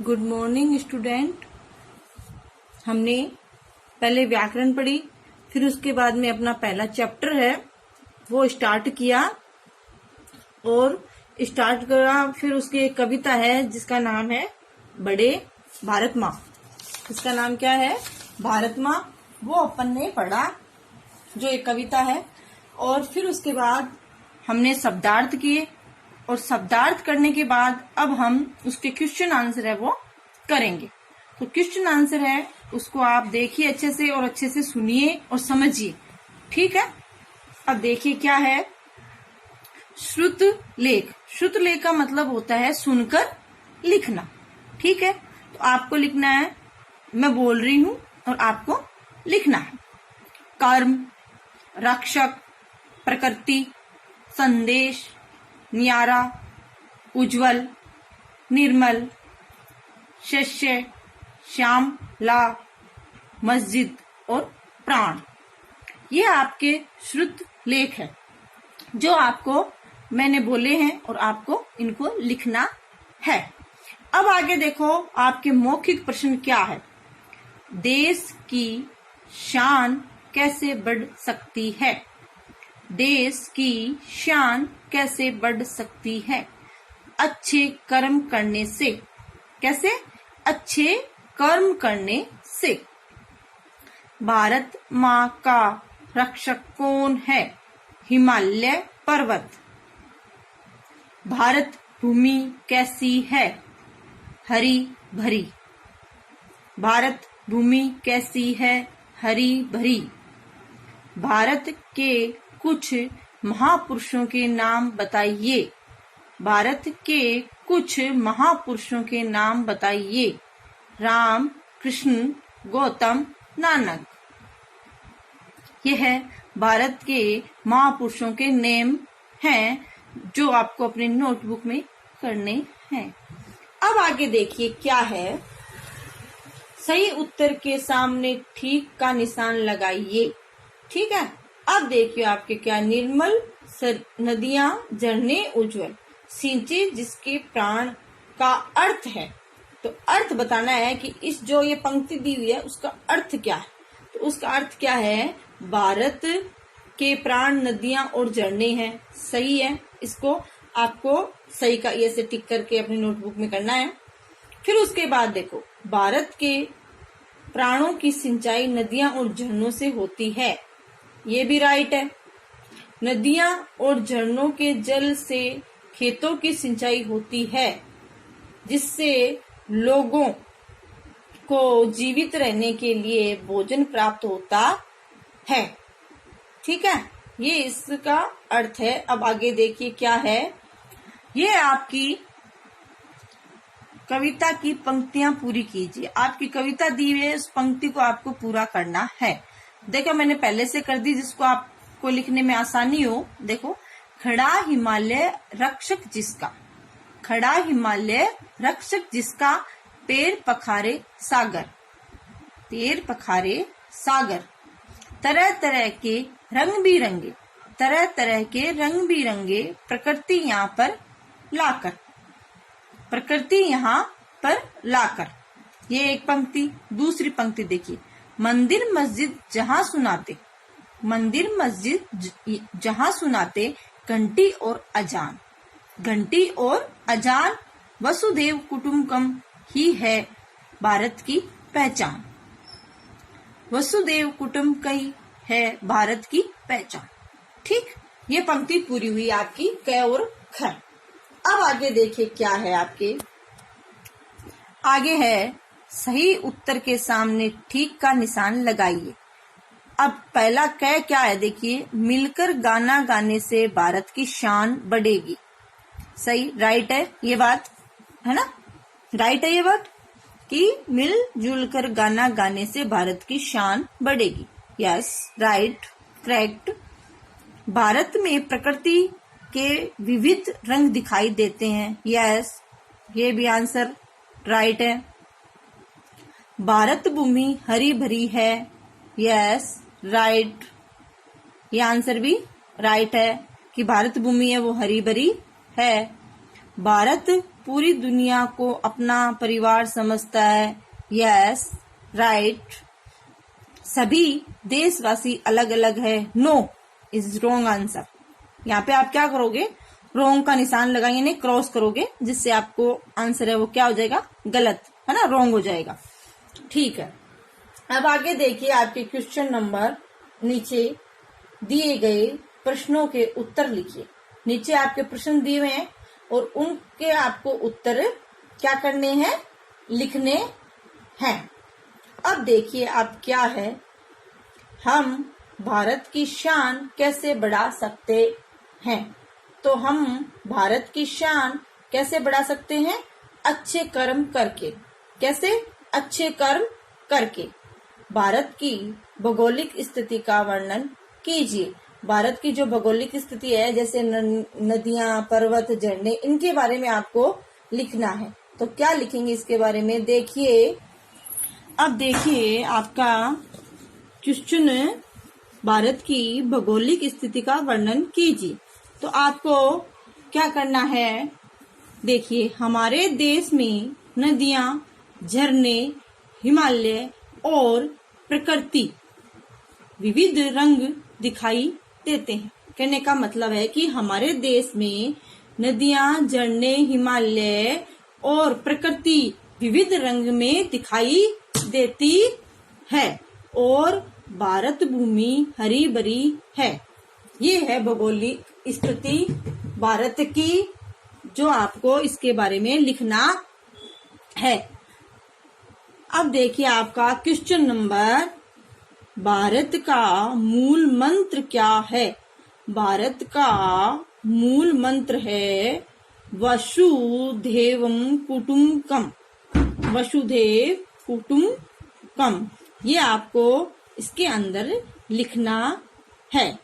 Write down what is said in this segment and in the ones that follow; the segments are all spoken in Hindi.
Good morning student. हमने पहले व्याकरण पढ़ी, फिर उसके बाद में अपना पहला चैप्टर है वो स्टार्ट किया फिर उसकी एक कविता है जिसका नाम है बड़े भारत माँ। इसका नाम क्या है? भारत माँ। वो अपन ने पढ़ा जो एक कविता है। और फिर उसके बाद हमने शब्दार्थ किए और शब्दार्थ करने के बाद अब हम उसके क्वेश्चन आंसर है वो करेंगे। तो क्वेश्चन आंसर है उसको आप देखिए अच्छे से और अच्छे से सुनिए और समझिए, ठीक है। अब देखिए क्या है श्रुत लेख। श्रुत लेख का मतलब होता है सुनकर लिखना, ठीक है। तो आपको लिखना है, मैं बोल रही हूं और आपको लिखना है। कर्म, रक्षक, प्रकृति, संदेश, न्यारा, उज्जवल, निर्मल, शस्य, श्याम, ला, मस्जिद और प्राण। ये आपके श्रुत लेख है जो आपको मैंने बोले हैं और आपको इनको लिखना है। अब आगे देखो आपके मौखिक प्रश्न क्या है। देश की शान कैसे बढ़ सकती है? देश की शान कैसे बढ़ सकती है? अच्छे कर्म करने से। कैसे? अच्छे कर्म करने से। भारत माँ का रक्षक कौन है? हिमालय पर्वत। भारत भूमि कैसी है? हरी भरी। भारत भूमि कैसी है? हरी भरी। भारत के कुछ महापुरुषों के नाम बताइए। भारत के कुछ महापुरुषों के नाम बताइए। राम, कृष्ण, गौतम, नानक। यह भारत के महापुरुषों के नेम हैं जो आपको अपने नोटबुक में करने हैं। अब आगे देखिए क्या है। सही उत्तर के सामने ठीक का निशान लगाइए, ठीक है। अब देखिए आपके क्या। निर्मल नदियां, झरने, उज्जवल, सिंचे जिसके प्राण का अर्थ है। तो अर्थ बताना है कि इस जो ये पंक्ति दी हुई है उसका अर्थ क्या है। तो उसका अर्थ क्या है? भारत के प्राण नदियां और झरने हैं। सही है। इसको आपको सही का ये से टिक करके अपनी नोटबुक में करना है। फिर उसके बाद देखो भारत के प्राणों की सिंचाई नदियां और झरनों से होती है। ये भी राइट है। नदियां और झरनों के जल से खेतों की सिंचाई होती है जिससे लोगों को जीवित रहने के लिए भोजन प्राप्त होता है, ठीक है। ये इसका अर्थ है। अब आगे देखिए क्या है। ये आपकी कविता की पंक्तियां पूरी कीजिए। आपकी कविता दी हुई है, उस पंक्ति को आपको पूरा करना है। देखो मैंने पहले से कर दी जिसको आपको लिखने में आसानी हो। देखो, खड़ा हिमालय रक्षक जिसका। खड़ा हिमालय रक्षक जिसका, पैर पखारे सागर। पैर पखारे सागर। तरह तरह के रंग बिरंगे। तरह तरह के रंग बिरंगे प्रकृति यहाँ पर लाकर। प्रकृति यहाँ पर लाकर। ये एक पंक्ति। दूसरी पंक्ति देखिए। मंदिर मस्जिद जहाँ सुनाते। मंदिर मस्जिद जहाँ सुनाते घंटी और अजान। घंटी और अजान। वसुधैव कुटुंबकम ही है भारत की पहचान। वसुधैव कुटुंबकम है भारत की पहचान, ठीक। ये पंक्ति पूरी हुई आपकी क और ख। अब आगे देखिए क्या है आपके। आगे है सही उत्तर के सामने ठीक का निशान लगाइए। अब पहला क क्या है देखिए। मिलकर गाना गाने से भारत की शान बढ़ेगी। सही, राइट है ये बात, है ना। राइट है ये बात कि मिलजुल कर गाना गाने से भारत की शान बढ़ेगी। Yes, right, correct. भारत में प्रकृति के विविध रंग दिखाई देते हैं। यस, ये भी आंसर राइट है। भारत भूमि हरी भरी है। Yes, right. ये आंसर भी राइट है कि भारत भूमि है वो हरी भरी है। भारत पूरी दुनिया को अपना परिवार समझता है। Yes, right. सभी देशवासी अलग अलग है। No is wrong answer. यहाँ पे आप क्या करोगे, रॉन्ग का निशान लगाएंगे, यानी क्रॉस करोगे, जिससे आपको आंसर है वो क्या हो जाएगा, गलत, है ना, रॉन्ग हो जाएगा। ठीक है, अब आगे देखिए आपके क्वेश्चन नंबर, नीचे दिए गए प्रश्नों के उत्तर लिखिए। नीचे आपके प्रश्न दिए हुए हैं और उनके आपको उत्तर क्या करने हैं, लिखने हैं। अब देखिए आप क्या है, हम भारत की शान कैसे बढ़ा सकते हैं। तो हम भारत की शान कैसे बढ़ा सकते हैं, अच्छे कर्म करके। कैसे, अच्छे कर्म करके। भारत की भौगोलिक स्थिति का वर्णन कीजिए। भारत की जो भौगोलिक स्थिति है, जैसे नदियां, पर्वत, झरने, इनके बारे में आपको लिखना है। तो क्या लिखेंगे इसके बारे में, देखिए। अब देखिए आपका क्वेश्चन, भारत की भौगोलिक स्थिति का वर्णन कीजिए। तो आपको क्या करना है, देखिए, हमारे देश में नदियां, झरने, हिमालय और प्रकृति विविध रंग दिखाई देते हैं। कहने का मतलब है कि हमारे देश में नदियां, झरने, हिमालय और प्रकृति विविध रंग में दिखाई देती है और भारत भूमि हरी भरी है। ये है भौगोलिक स्थिति भारत की, जो आपको इसके बारे में लिखना है। अब देखिए आपका क्वेश्चन नंबर, भारत का मूल मंत्र क्या है। भारत का मूल मंत्र है वसुधैव कुटुंबकम। वसुधैव कुटुंबकम, ये आपको इसके अंदर लिखना है।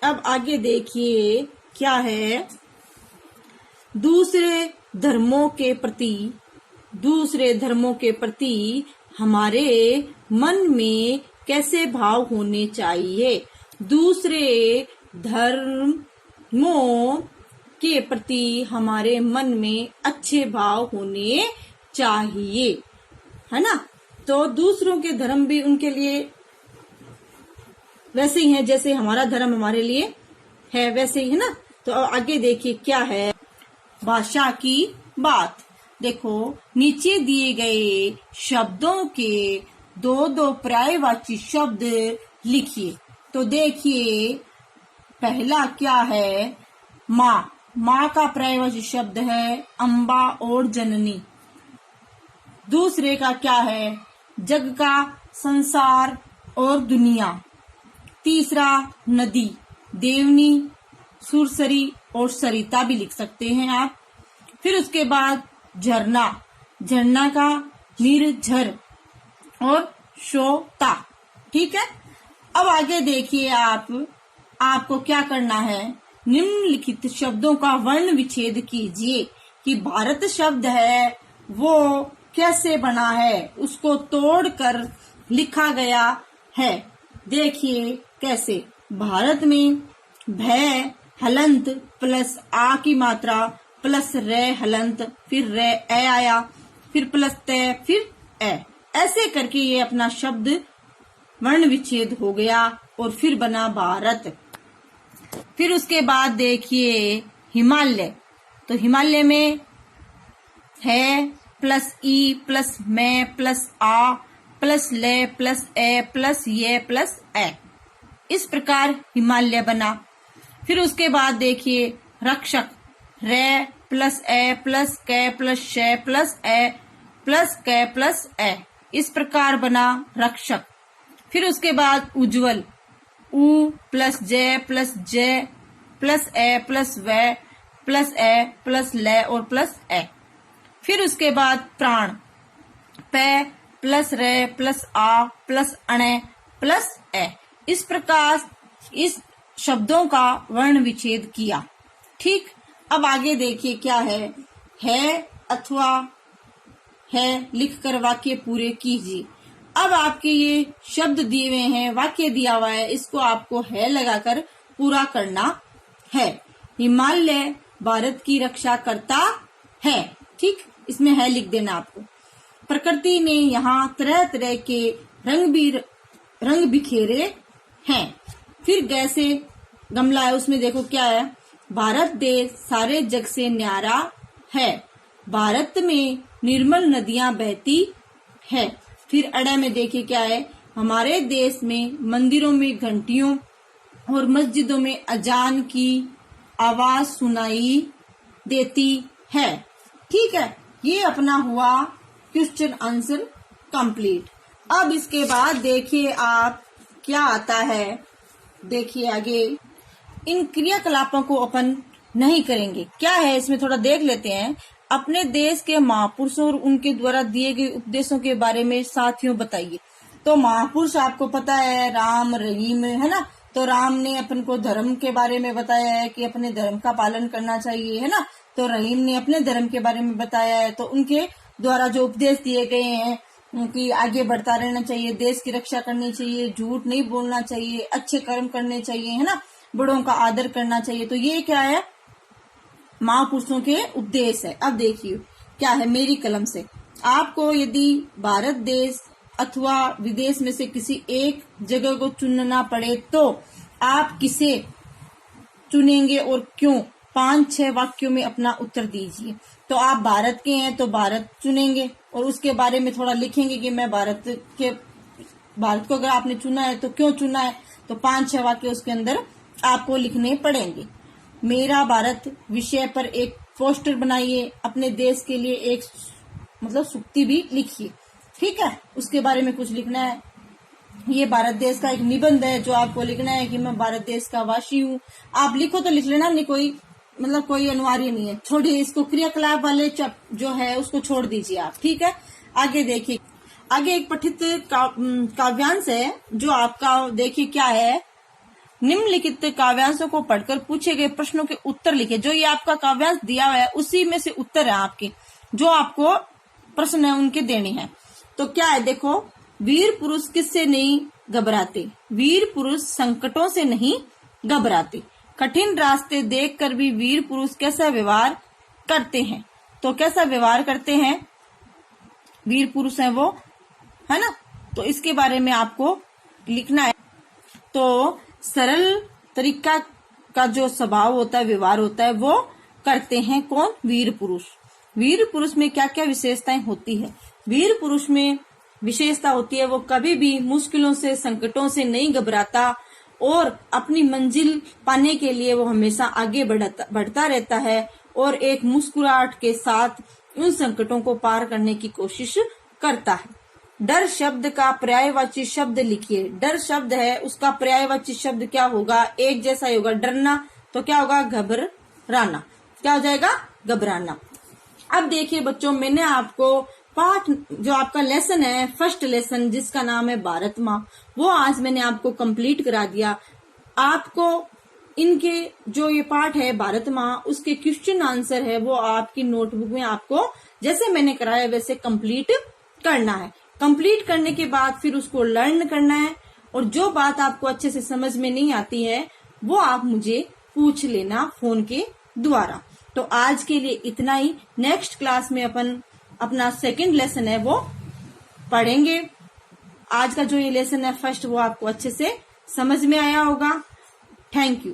अब आगे देखिए क्या है, दूसरे धर्मों के प्रति हमारे मन में कैसे भाव होने चाहिए। दूसरे धर्मों के प्रति हमारे मन में अच्छे भाव होने चाहिए, है ना। तो दूसरों के धर्म भी उनके लिए वैसे ही है जैसे हमारा धर्म हमारे लिए है, वैसे ही, है ना। तो आगे देखिए क्या है, भाषा की बात। देखो, नीचे दिए गए शब्दों के दो पर्यायवाची शब्द लिखिए। तो देखिए पहला क्या है, माँ। माँ का पर्यायवाची शब्द है अम्बा और जननी। दूसरे का क्या है, जग का, संसार और दुनिया। तीसरा नदी, देवनी, सुरसरी और सरिता भी लिख सकते हैं आप। फिर उसके बाद झरना। झरना का निर्झर और शोता। ठीक है, अब आगे देखिए आपको क्या करना है, निम्नलिखित शब्दों का वर्ण विच्छेद कीजिए कि भारत शब्द है वो कैसे बना है, उसको तोड़कर लिखा गया है। देखिए कैसे, भारत में भय हलंत प्लस आ की मात्रा प्लस रे हलंत, फिर रे ए आया, फिर प्लस ते, फिर ए, ऐसे करके ये अपना शब्द वर्ण विच्छेद हो गया और फिर बना भारत। फिर उसके बाद देखिए हिमालय। तो हिमालय में है प्लस ई प्लस मैं प्लस आ प्लस ले प्लस ए प्लस ये प्लस ए, इस प्रकार हिमालय बना। फिर उसके बाद देखिए रक्षक, रे प्लस ए प्लस के प्लस शे प्लस ए प्लस के प्लस ए, इस प्रकार बना रक्षक। फिर उसके बाद उज्जवल, उ प्लस जे प्लस ए प्लस वे प्लस ए प्लस ले और प्लस ए। फिर उसके बाद प्राण, पे प्लस रे प्लस आ प्लस अणे प्लस ए, इस प्रकार इस शब्दों का वर्ण विच्छेद किया। ठीक, अब आगे देखिए क्या है अथवा है लिखकर वाक्य पूरे कीजिए। अब आपके ये शब्द दिए हुए हैं, वाक्य दिया हुआ है, इसको आपको है लगाकर पूरा करना है। हिमालय भारत की रक्षा करता है। ठीक, इसमें है लिख देना आपको। प्रकृति ने यहाँ तरह तरह के रंग बिखेरे हैं। फिर कैसे गमला है, उसमें देखो क्या है, भारत देश सारे जग से न्यारा है, भारत में निर्मल नदियां बहती है। फिर अड़े में देखिए क्या है, हमारे देश में मंदिरों में घंटियों और मस्जिदों में अजान की आवाज सुनाई देती है। ठीक है, ये अपना हुआ क्वेश्चन आंसर कंप्लीट। अब इसके बाद देखिए आप क्या आता है, देखिए आगे इन क्रियाकलापों को अपन नहीं करेंगे। क्या है इसमें थोड़ा देख लेते हैं। अपने देश के महापुरुषों और उनके द्वारा दिए गए उपदेशों के बारे में साथियों बताइए। तो महापुरुष आपको पता है राम रहीम है ना, तो राम ने अपन को धर्म के बारे में बताया है कि अपने धर्म का पालन करना चाहिए है ना, तो रहीम ने अपने धर्म के बारे में बताया है। तो उनके द्वारा जो उपदेश दिए गए हैं कि आगे बढ़ता रहना चाहिए, देश की रक्षा करनी चाहिए, झूठ नहीं बोलना चाहिए, अच्छे कर्म करने चाहिए है ना, बड़ों का आदर करना चाहिए। तो ये क्या है, महापुरुषों के उपदेश है। अब देखिए क्या है, मेरी कलम से आपको यदि भारत देश अथवा विदेश में से किसी एक जगह को चुनना पड़े तो आप किसे चुनेंगे और क्यों? 5-6 वाक्यों में अपना उत्तर दीजिए। तो आप भारत के हैं तो भारत चुनेंगे और उसके बारे में थोड़ा लिखेंगे कि मैं भारत को अगर आपने चुना है तो क्यों चुना है। तो 5-6 वाक्य उसके अंदर आपको लिखने पड़ेंगे। मेरा भारत विषय पर एक पोस्टर बनाइए, अपने देश के लिए एक मतलब सूक्ति भी लिखिए। ठीक है, उसके बारे में कुछ लिखना है। ये भारत देश का एक निबंध है जो आपको लिखना है कि मैं भारत देश का वासी हूँ। आप लिखो तो लिख लेना, नहीं कोई मतलब कोई अनिवार्य नहीं है। छोड़िए इसको, क्रियाकलाप वाले जो है उसको छोड़ दीजिए आप। ठीक है, आगे देखिए, आगे एक पठित काव्यांश है जो आपका देखिए क्या है, निम्नलिखित काव्यांशों को पढ़कर पूछे गए प्रश्नों के उत्तर लिखे। जो ये आपका काव्यांश दिया हुआ है उसी में से उत्तर है आपके, जो आपको प्रश्न है उनके देने हैं। तो क्या है देखो, वीर पुरुष किससे नहीं घबराते, वीर पुरुष संकटों से नहीं घबराते, कठिन रास्ते देखकर भी वीर पुरुष कैसा व्यवहार करते हैं। तो कैसा व्यवहार करते हैं वीर पुरुष है वो, है ना, तो इसके बारे में आपको लिखना है। तो सरल तरीका का जो स्वभाव होता है, व्यवहार होता है, वो करते हैं कौन? वीर पुरुष। वीर पुरुष में क्या क्या विशेषताएं होती है? वीर पुरुष में विशेषता होती है वो कभी भी मुश्किलों से, संकटों से नहीं घबराता और अपनी मंजिल पाने के लिए वो हमेशा आगे बढ़ता रहता है और एक मुस्कुराहट के साथ उन संकटों को पार करने की कोशिश करता है। डर शब्द का पर्यायवाची शब्द लिखिए। डर शब्द है, उसका पर्यायवाची शब्द क्या होगा? एक जैसा ही होगा। डरना तो क्या होगा? घबराना। क्या हो जाएगा? घबराना। अब देखिए बच्चों, मैंने आपको पाठ जो आपका लेसन है, फर्स्ट लेसन जिसका नाम है भारत माँ, वो आज मैंने आपको कंप्लीट करा दिया। आपको इनके जो ये पाठ है भारत माँ, उसके क्वेश्चन आंसर है वो आपकी नोटबुक में आपको जैसे मैंने कराया वैसे कंप्लीट करना है। कंप्लीट करने के बाद फिर उसको लर्न करना है और जो बात आपको अच्छे से समझ में नहीं आती है वो आप मुझे पूछ लेना फोन के द्वारा। तो आज के लिए इतना ही। नेक्स्ट क्लास में अपन अपना सेकंड लेसन है वो पढ़ेंगे। आज का जो ये लेसन है फर्स्ट, वो आपको अच्छे से समझ में आया होगा। Thank you.